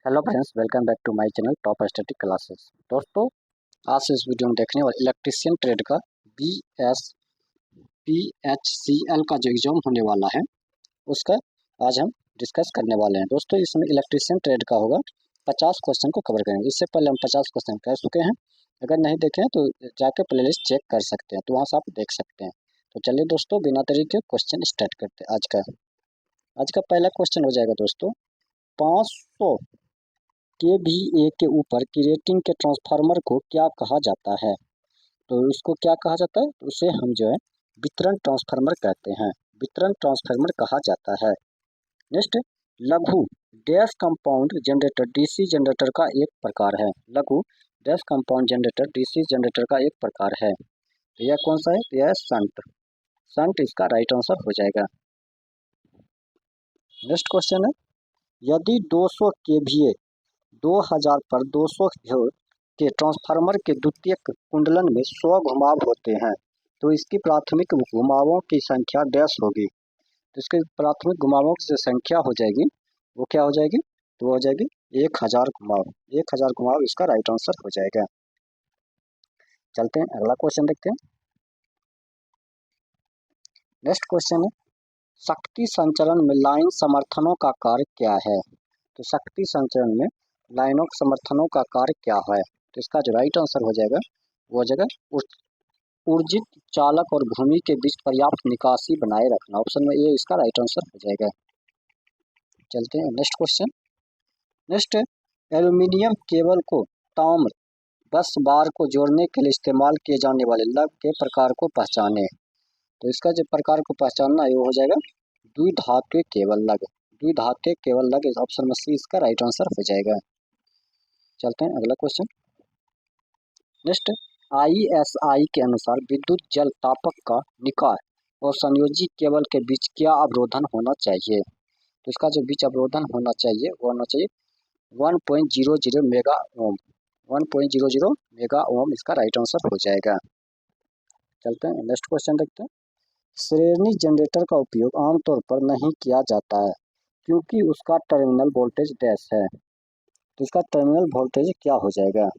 Hello friends, welcome back to my channel top static classes. दोस्तों, आज से इस वीडियो में देखने वाले इलेक्ट्रीशियन ट्रेड का BSPHCL का जो एग्जाम होने वाला है उसका आज हम डिस्कस करने वाले हैं। दोस्तों, इसमें इलेक्ट्रीशियन ट्रेड का होगा 50 क्वेश्चन को कवर करेंगे। इससे पहले हम 50 क्वेश्चन कर चुके हैं। अगर नहीं देखे हैं तो जाके प्लेलिस्ट चेक कर सकते हैं, तो वहाँ से आप देख सकते हैं। तो चलिए दोस्तों, बिना देरी के क्वेश्चन स्टार्ट करते हैं। आज का पहला क्वेश्चन हो जाएगा दोस्तों, 500 KVA के ऊपर की रेटिंग के ट्रांसफार्मर को क्या कहा जाता है? तो इसको क्या कहा जाता है? तो उसे हम जो है वितरण ट्रांसफार्मर कहते हैं। वितरण ट्रांसफार्मर कहा जाता है। नेक्स्ट, लघु dash compound generator DC generator का एक प्रकार है। लघु dash compound generator DC generator का एक प्रकार है। तो यह कौन सा है? तो यह संट। संट इसका राइट आंसर हो जाएगा। नेक्स्ट क्वेश्चन है, यदि 200 KVA 2000 पर 200 वोल्ट के ट्रांसफार्मर के द्वितीयक कुंडलन में 100 घुमाव होते हैं, तो इसकी प्राथमिक घुमावों की संख्या डैश होगी। तो इसके प्राथमिक घुमावों की जो संख्या हो जाएगी वो क्या हो जाएगी? तो वो हो जाएगी 1000 घुमाव। 1000 घुमाव इसका राइट आंसर हो जाएगा। चलते हैं, अगला क्वेश्चन देखते हैं। नेक्स्ट क्वेश्चन है, शक्ति संचरण में लाइन समर्थनों का कार्य क्या है? तो शक्ति संचरण में लाइनों समर्थनों का कार्य क्या है? तो इसका जो राइट आंसर हो जाएगा वो हो जाएगा ऊर्जित चालक और भूमि के बीच पर्याप्त निकासी बनाए रखना। ऑप्शन में ये इसका राइट आंसर हो जाएगा। चलते हैं next question. Next, aluminium cable को ताम्र बस बार को जोड़ने के लिए इस्तेमाल किए जाने वाले लग के प्रकार को पहचाने। तो इसका जो प्रकार को पहचानना है वो हो जाएगा द्विधात्विक केबल लग। द्विधात्विक केबल लग, ऑप्शन में सी इसका राइट आंसर हो जाएगा। चलते हैं अगला क्वेश्चन। नेक्स्ट, ISI के अनुसार विद्युत जल तापक का निकाय और संयोजी केबल के बीच क्या अवरोधन होना चाहिए? तो इसका जो बीच अवरोधन होना चाहिए वो होना चाहिए 1.00 मेगा ओम। 1.00 मेगा ओम इसका राइट आंसर हो जाएगा। चलते हैं नेक्स्ट क्वेश्चन देखते हैं। श्रेणी जनरेटर का उपयोग आमतौर पर नहीं किया जाता है क्योंकि उसका टर्मिनल वोल्टेज डैश है। तो इसका टर्मिनल वोल्टेज क्या हो जाएगा?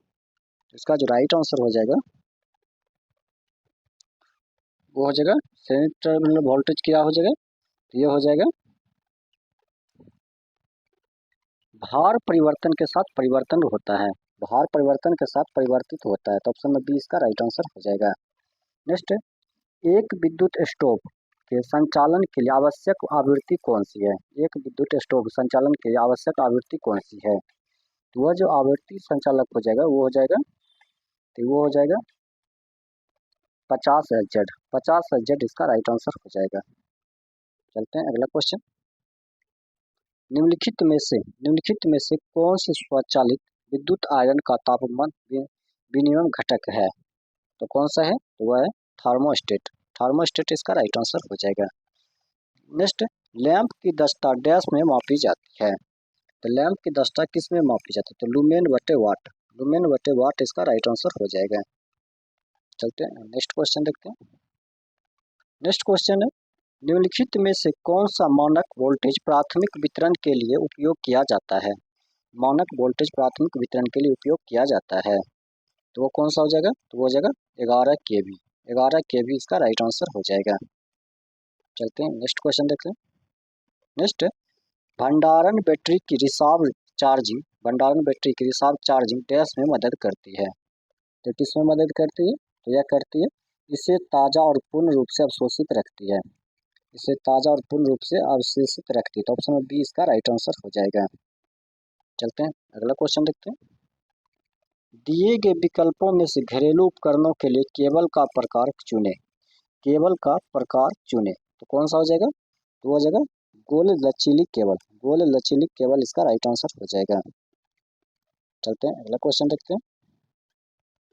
इसका जो राइट आंसर हो जाएगा वो हो जाएगा श्रेणी टर्मिनल वोल्टेज क्या हो जाएगा? तो ये हो जाएगा भार परिवर्तन के साथ परिवर्तन होता है। भार परिवर्तन के साथ परिवर्तित होता है। तो ऑप्शन में बी इसका राइट आंसर हो जाएगा। नेक्स्ट, एक विद्युत स्टोव के संचालन के लिए आवश्यक आवृत्ति कौन सी है? एक विद्युत स्टोव संचालन के लिए आवश्यक आवृत्ति कौन सी है? तो वह जो आवृत्ति संचालक हो जाएगा वो हो जाएगा, तो वो हो जाएगा 50 Hz। 50 Hz इसका राइट आंसर हो जाएगा। चलते हैं अगला क्वेश्चन। निम्नलिखित में से कौन सी स्वचालित विद्युत आयरन का तापमान विनियमन घटक है? तो कौन सा है? तो वह है थर्मोस्टेट। थर्मोस्टेट इसका राइट आंसर हो जाएगा। नेक्स्ट, लैंप की दक्षता डैश में मापी जाती है। तो लैंप की दक्षता किस में मापी जाती है? तो लुमेन बटे वाट। लुमेन बटे वाट इसका राइट आंसर हो जाएगा। चलते हैं नेक्स्ट क्वेश्चन देखते हैं। नेक्स्ट क्वेश्चन है, निम्नलिखित में से कौन सा मानक वोल्टेज प्राथमिक वितरण के लिए उपयोग किया जाता है? मानक वोल्टेज प्राथमिक वितरण के लिए उपयोग किया जाता है, तो वो कौन सा हो जाएगा? तो वो हो जाएगा 11 kV। 11 kV इसका राइट आंसर हो जाएगा। चलते हैं नेक्स्ट क्वेश्चन देखते हैं। नेक्स्ट, भंडारण बैटरी की रिसाव चार्जिंग भंडारण बैटरी की रिसाव चार्जिंग डैश में मदद करती है। तो किसमें मदद करती है? तो यह करती है इसे ताज़ा और पूर्ण रूप से अवशोषित रखती है। इसे ताज़ा और पूर्ण रूप से अवशोषित रखती है। तो ऑप्शन बी इसका राइट आंसर हो जाएगा। चलते हैं अगला क्वेश्चन देखते हैं। दिए गए विकल्पों में से घरेलू उपकरणों के लिए केबल का प्रकार चुनें। केबल का प्रकार चुनें, तो कौन सा हो जाएगा? तो हो जाएगा गोल लचीली केबल। गोल लचीली केबल इसका राइट आंसर हो जाएगा। चलते हैं अगला क्वेश्चन देखते हैं।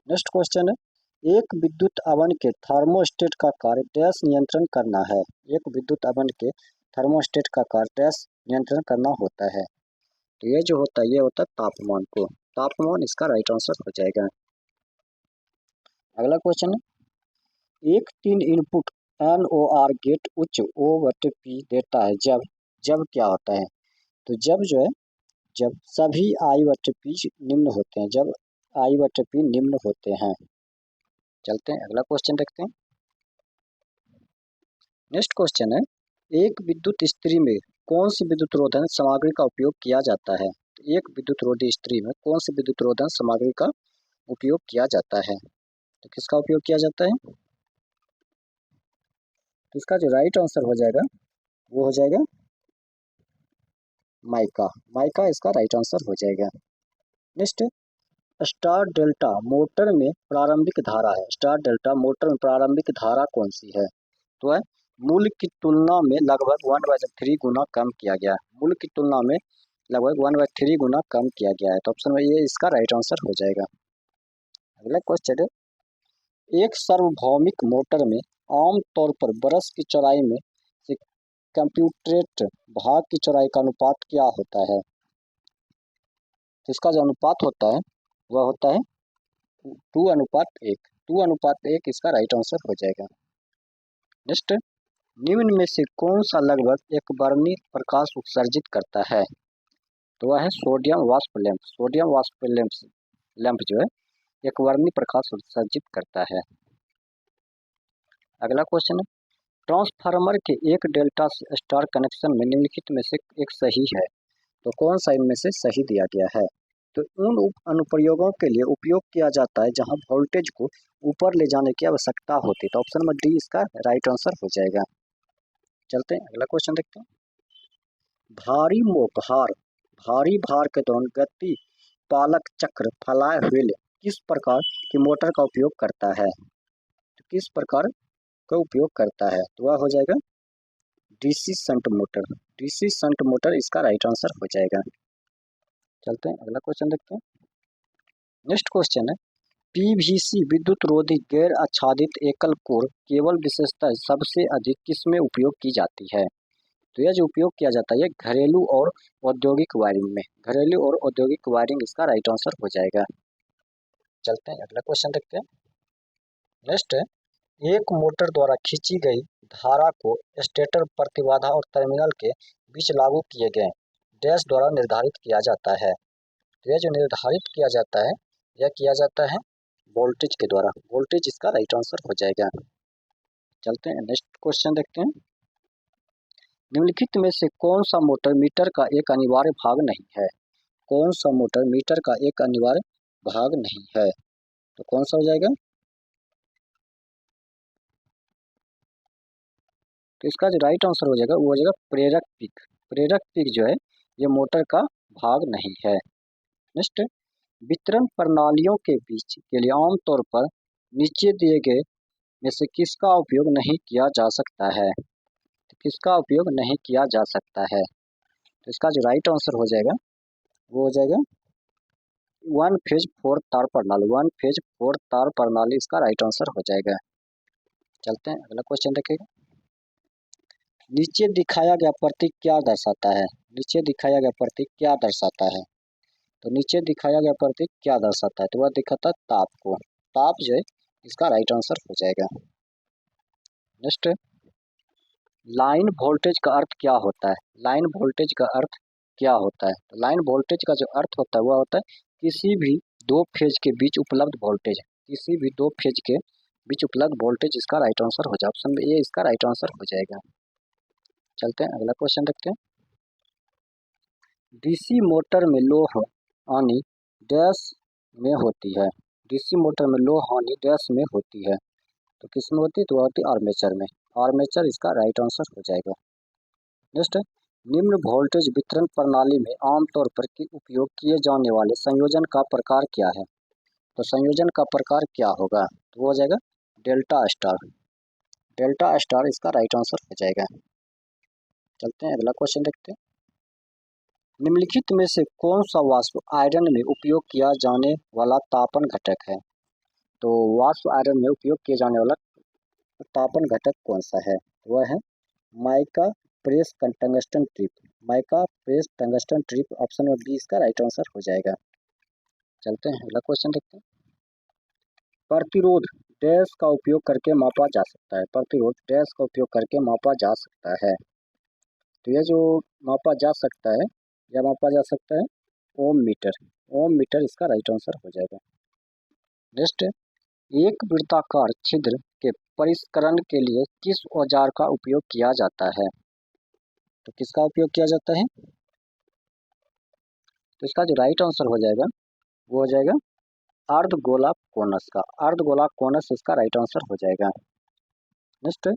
नेक्स्ट क्वेश्चन है, एक विद्युत अवन के थर्मोस्टेट का कार्य डैश नियंत्रण करना है। एक विद्युत अवन के थर्मोस्टेट का कार्य डैश नियंत्रण करना होता है। तो ये जो होता है ये होता है तापमान को। तापमान इसका राइट आंसर हो जाएगा। अगला क्वेश्चन है, एक 3 इनपुट NOR गेट उच्च O/P देता है जब जब क्या होता है? तो जब जो है जब सभी आई व टी निम्न होते हैं, जब आई व टी निम्न होते हैं। चलते हैं अगला क्वेश्चन देखते हैं। नेक्स्ट क्वेश्चन है, एक विद्युत इस्त्री में कौन सी विद्युत रोधन सामग्री का उपयोग किया जाता है? तो एक विद्युत रोधी इस्त्री में कौन सी विद्युत रोधन सामग्री का उपयोग किया जाता है? तो किसका उपयोग किया जाता है? तो इसका जो राइट आंसर हो जाएगा वो हो जाएगा माइका। माइका इसका राइट आंसर हो जाएगा। नेक्स्ट, स्टार डेल्टा मोटर में प्रारंभिक धारा है, स्टार डेल्टा मोटर में प्रारंभिक धारा कौन सी है? तो है मूल की तुलना में लगभग 1/3 गुना कम किया गया है, मूल की तुलना में लगभग 1/3 गुना कम किया गया है। तो ऑप्शन में ये इसका राइट आंसर हो जाएगा। अगला क्वेश्चन है, एक सार्वभौमिक मोटर में आमतौर पर ब्रश की चौड़ाई में से कंप्यूटेड भाग की चौड़ाई का अनुपात क्या होता है? तो इसका जो अनुपात होता है वह होता है 2:1। 2:1 इसका राइट आंसर हो जाएगा। नेक्स्ट, निम्न में से कौन सा लगभग एक वर्णी प्रकाश उत्सर्जित करता है? तो वह है सोडियम वाष्प लैंप। सोडियम वाष्प लैंप जो है एक वर्णी प्रकाश उत्सर्जित करता है। अगला क्वेश्चन है, ट्रांसफार्मर के एक डेल्टा स्टार कनेक्शन में निम्नलिखित में से एक सही है, तो कौन सा इनमें से सही दिया गया है? तो उन अनुप्रयोगों के लिए उपयोग किया जाता है जहां वोल्टेज को ऊपर ले जाने की आवश्यकता होती है। तो ऑप्शन नंबर डी इसका राइट आंसर हो जाएगा। चलते हैं अगला क्वेश्चन देखते हैं। भारी भार के दौरान गति पालक चक्र फ्लाई व्हील किस प्रकार की मोटर का उपयोग करता है? तो किस प्रकार का उपयोग करता है? तो वह हो जाएगा DC shunt motor. DC shunt motor इसका राइट आंसर हो जाएगा। चलते हैं अगला क्वेश्चन देखते हैं। नेक्स्ट क्वेश्चन है, पीवीसी विद्युत रोधी गैर आच्छादित एकल कोर केबल विशेषता सबसे अधिक किसमें उपयोग की जाती है? तो यह जो उपयोग किया जाता है घरेलू और औद्योगिक वायरिंग में, घरेलू और औद्योगिक वायरिंग इसका राइट आंसर हो जाएगा। चलते हैं अगला क्वेश्चन देखते हैं। नेक्स्ट है, एक मोटर द्वारा खींची गई धारा को स्टेटर प्रतिबाधा और टर्मिनल के बीच लागू किए गए डैश द्वारा निर्धारित किया जाता है। तो यह जो निर्धारित किया जाता है यह किया जाता है वोल्टेज के द्वारा। वोल्टेज इसका राइट आंसर हो जाएगा। चलते हैं नेक्स्ट क्वेश्चन देखते हैं। निम्नलिखित में से कौन सा मोटर मीटर का एक अनिवार्य भाग नहीं है? कौन सा मोटर मीटर का एक अनिवार्य भाग नहीं है? तो कौन सा हो जाएगा? तो इसका जो राइट आंसर हो जाएगा वो हो जाएगा प्रेरक पिक। प्रेरक पिक जो है ये मोटर का भाग नहीं है। नेक्स्ट, वितरण प्रणालियों के बीच के लिए आमतौर पर नीचे दिए गए में से किसका उपयोग नहीं किया जा सकता है? तो किसका उपयोग नहीं किया जा सकता है? तो इसका जो राइट आंसर हो जाएगा वो हो जाएगा वन फेज 4 तार प्रणाली। वन फेज 4 तार प्रणाली इसका राइट आंसर हो जाएगा। चलते हैं अगला क्वेश्चन देखेगा। नीचे दिखाया गया प्रतीक क्या दर्शाता है? नीचे दिखाया गया प्रतीक क्या दर्शाता है? तो नीचे दिखाया गया प्रतीक क्या दर्शाता है? तो वह दिखाता है ताप को। ताप जो है इसका राइट आंसर हो जाएगा। नेक्स्ट, लाइन वोल्टेज का अर्थ क्या होता है? लाइन वोल्टेज का अर्थ क्या होता है? तो लाइन वोल्टेज का जो अर्थ होता है वह होता है किसी भी दो फेज के बीच उपलब्ध वोल्टेज। किसी भी दो फेज के बीच उपलब्ध वोल्टेज इसका राइट आंसर हो जाए। ऑप्शन में ए इसका राइट आंसर हो जाएगा। चलते हैं अगला क्वेश्चन देखते हैं। डीसी मोटर में लो हानि डैश में होती है। डीसी मोटर में लो हानि डैश में होती है। तो किस में होती है? तो वह होती है आर्मेचर में। आर्मेचर इसका राइट आंसर हो जाएगा। नेक्स्ट, निम्न वोल्टेज वितरण प्रणाली में आमतौर पर उपयोग किए जाने वाले संयोजन का प्रकार क्या है? तो संयोजन का प्रकार क्या होगा? तो वो हो जाएगा डेल्टा स्टार। डेल्टा स्टार इसका राइट आंसर हो जाएगा। चलते हैं अगला क्वेश्चन देखते हैं। निम्नलिखित में से कौन सा वाष्प आयरन में उपयोग किया जाने वाला तापन घटक है? तो वाष्प आयरन में उपयोग किए जाने वाला तापन घटक कौन सा है? वह है mica press tungsten trip. Mica press tungsten trip option में बी इसका राइट आंसर हो जाएगा। चलते हैं अगला क्वेश्चन देखते हैं। प्रतिरोध डैश का उपयोग करके मापा जा सकता है। प्रतिरोध डैश का उपयोग करके मापा जा सकता है। तो यह जो मापा जा सकता है या मापा जा सकता है ओम मीटर। ओम मीटर इसका राइट आंसर हो जाएगा। नेक्स्ट, एक वृत्ताकार छिद्र के परिष्करण के लिए किस औजार का उपयोग किया जाता है? तो किसका उपयोग किया जाता है? तो इसका जो राइट आंसर हो जाएगा वो हो जाएगा अर्धगोला कोनस का। अर्धगोला कोनस इसका राइट आंसर हो जाएगा। नेक्स्ट,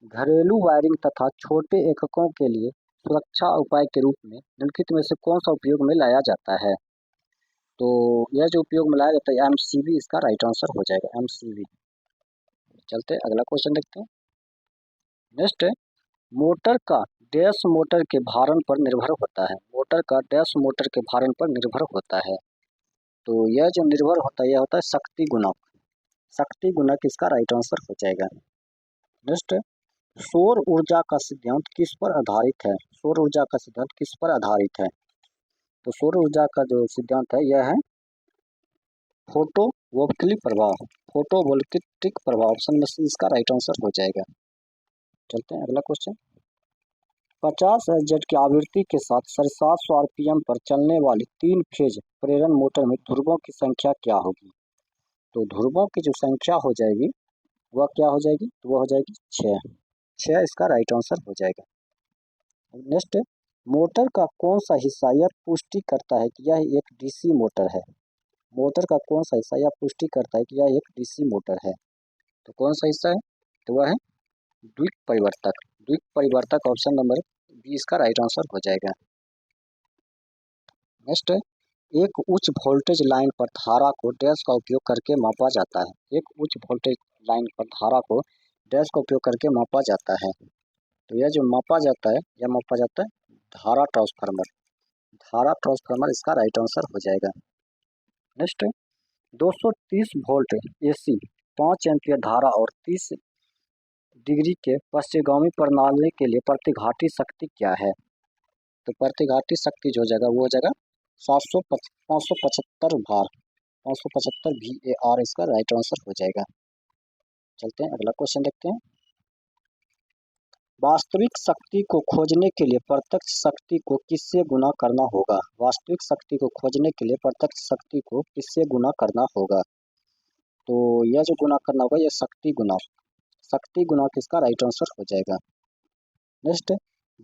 घरेलू वायरिंग तथा छोटे एककों के लिए सुरक्षा उपाय के रूप में निम्नलिखित में से कौन सा उपयोग में लाया जाता है? तो यह जो उपयोग में लाया जाता है एमसीबी इसका राइट आंसर हो जाएगा, एमसीबी। चलते अगला क्वेश्चन देखते हैं। नेक्स्ट, मोटर का डैश मोटर के भारण पर निर्भर होता है। मोटर का डैश मोटर के भारण पर निर्भर होता है। तो यह जो निर्भर होता है यह होता है शक्ति गुणक। शक्ति गुणक इसका राइट आंसर हो जाएगा। नेक्स्ट, सौर ऊर्जा का सिद्धांत किस पर आधारित है? सौर ऊर्जा का सिद्धांत किस पर आधारित है? तो सौर ऊर्जा का जो सिद्धांत है यह है फोटोवोल्टिक प्रभाव। फोटोवोल्टिक प्रभाव ऑप्शन में से इसका राइट आंसर हो जाएगा। चलते हैं अगला क्वेश्चन। 50 हर्ट्ज की आवृत्ति के साथ 750 आरपीएम पर चलने वाली 3 फेज प्रेरण मोटर में ध्रुवों की संख्या क्या होगी? तो ध्रुवों की जो संख्या हो जाएगी वह क्या हो जाएगी? तो वह हो जाएगी 6। 6 इसका राइट आंसर हो जाएगा। नेक्स्ट, मोटर का कौन सा हिस्सा यह पुष्टि करता है कि यह एक डीसी मोटर है? मोटर का कौन सा हिस्सा यह पुष्टि करता है कि यह एक डीसी मोटर है? तो कौन सा हिस्सा है? तो वह है द्विक परिवर्तक। द्विक परिवर्तक ऑप्शन नंबर बी इसका राइट आंसर हो जाएगा। नेक्स्ट, एक उच्च वोल्टेज लाइन पर धारा को डैश का उपयोग करके मापा जाता है। एक उच्च वोल्टेज लाइन पर धारा को डैश का उपयोग करके मापा जाता है। तो यह जो मापा जाता है यह मापा जाता है धारा ट्रांसफार्मर। धारा ट्रांसफार्मर इसका राइट आंसर हो जाएगा। नेक्स्ट, 230 वोल्ट एसी 5 एम्पियर धारा और 30 डिग्री के पश्चिमगामी प्रणाली के लिए प्रतिघाती शक्ति क्या है? तो प्रतिघाती शक्ति जो जगह वो जगह 575 भार 575 VAR इसका राइट आंसर हो जाएगा। चलते हैं अगला क्वेश्चन देखते हैं। वास्तविक शक्ति को खोजने के लिए प्रत्यक्ष शक्ति को किससे गुना करना होगा? वास्तविक शक्ति को खोजने के लिए प्रत्यक्ष शक्ति को किससे गुना करना होगा? तो यह जो गुना करना होगा यह शक्ति गुना। शक्ति गुना किसका राइट आंसर हो जाएगा। नेक्स्ट,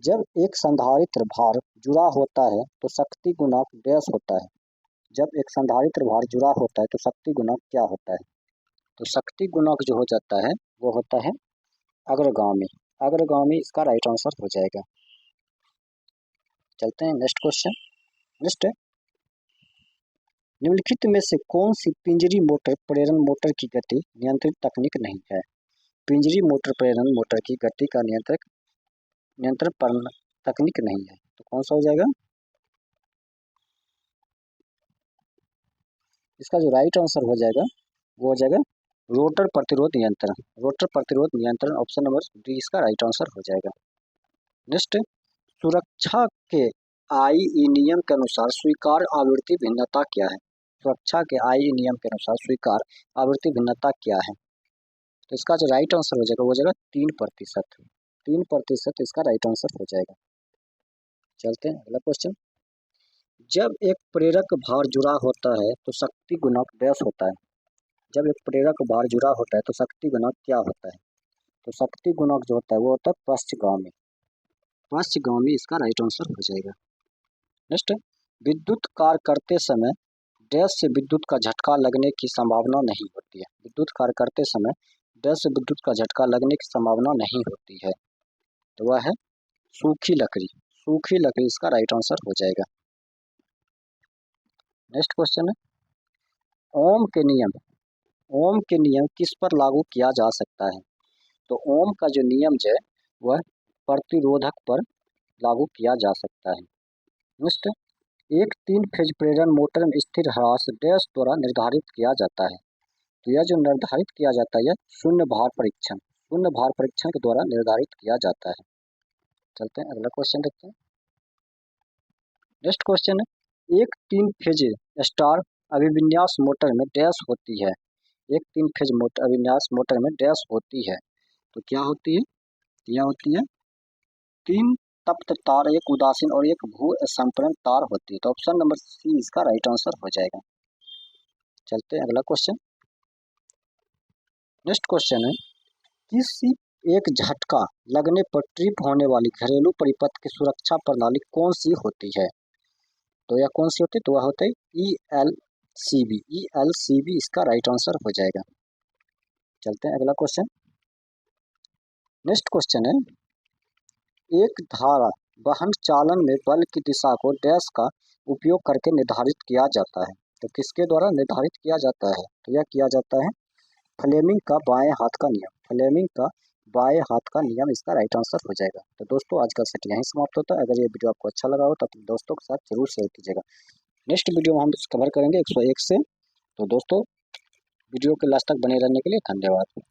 जब एक संधारित्र भार जुड़ा होता है तो शक्ति गुना डैश होता है। जब एक संधारित्र भार जुड़ा होता है तो शक्ति गुणक क्या होता है? तो शक्ति गुणक जो हो जाता है वो होता है अग्रगामी। अग्रगामी इसका राइट आंसर हो जाएगा। चलते हैं नेक्स्ट क्वेश्चन। नेक्स्ट, निम्नलिखित में से कौन सी पिंजरी मोटर प्रेरण मोटर की गति नियंत्रित तकनीक नहीं है? पिंजरी मोटर प्रेरण मोटर की गति का नियंत्रण तकनीक नहीं है। तो कौन सा हो जाएगा? इसका जो राइट आंसर हो जाएगा वो हो जाएगा रोटर प्रतिरोध नियंत्रण। रोटर प्रतिरोध नियंत्रण ऑप्शन नंबर डी इसका राइट आंसर हो जाएगा। नेक्स्ट, सुरक्षा के आईई नियम के अनुसार स्वीकार्य आवृत्ति भिन्नता क्या है? सुरक्षा के आईई नियम के अनुसार स्वीकार्य आवृत्ति भिन्नता क्या है? तो इसका जो राइट आंसर हो जाएगा वो हो जाएगा 3%। 3% इसका राइट आंसर हो जाएगा। चलते हैं अगला क्वेश्चन। जब एक प्रेरक भार जुड़ा होता है तो शक्ति गुणक डैश होता है। जब एक प्रेरक भार जुड़ा होता है तो शक्ति गुणक क्या होता है? तो शक्ति गुणक जो होता है वो होता है पश्चगामी। पश्चगामी इसका राइट आंसर हो जाएगा। नेक्स्ट, विद्युत कार्य करते समय डैश से विद्युत का झटका लगने की संभावना नहीं होती है। विद्युत कार्य करते समय डैश से विद्युत का झटका लगने की संभावना नहीं होती है। तो वह है सूखी लकड़ी। सूखी लकड़ी इसका राइट आंसर हो जाएगा। नेक्स्ट क्वेश्चन है, ओम के नियम। ओम के नियम किस पर लागू किया जा सकता है? तो ओम का जो नियम है वह प्रतिरोधक पर लागू किया जा सकता है। नेक्स्ट, एक 3 फेज प्रेरण मोटर में स्थिर ह्रास डैश द्वारा निर्धारित किया जाता है। तो यह जो निर्धारित किया जाता है यह शून्य भार परीक्षण के द्वारा निर्धारित किया जाता है। चलते हैं अगला क्वेश्चन देखते हैं। नेक्स्ट क्वेश्चन है, एक 3 फेज स्टार अभिविन्यास मोटर में डैश होती है। एक 3 फेज मोटर अभिविन्यास मोटर में डैश होती है। तो क्या होती है? यह होती है 3 तप्त तार, एक उदासीन और एक भू संपन्न तार होती है। तो ऑप्शन नंबर सी इसका राइट आंसर हो जाएगा। चलते हैं अगला क्वेश्चन। नेक्स्ट क्वेश्चन है, किसी एक झटका लगने पर ट्रिप होने वाली घरेलू परिपथ की सुरक्षा प्रणाली कौन सी होती है? तो यह कौन सी होती है? तो वह होता है ELCB। ELCB इसका राइट आंसर हो जाएगा। चलते हैं अगला क्वेश्चन। नेक्स्ट क्वेश्चन है, एक धारा वाहन चालन में बल की दिशा को डैश का उपयोग करके निर्धारित किया जाता है। तो किसके द्वारा निर्धारित किया जाता है? तो यह किया जाता है फ्लेमिंग का बाएं हाथ का नियम। फ्लेमिंग का बाएं हाथ का नियम इसका राइट आंसर हो जाएगा। तो दोस्तों आज का सेट यहीं समाप्त होता है। अगर ये वीडियो आपको अच्छा लगा हो तो अपने दोस्तों के साथ जरूर शेयर कीजिएगा। नेक्स्ट वीडियो में हम कवर करेंगे 101 से। तो दोस्तों वीडियो के लास्ट तक बने रहने के लिए धन्यवाद।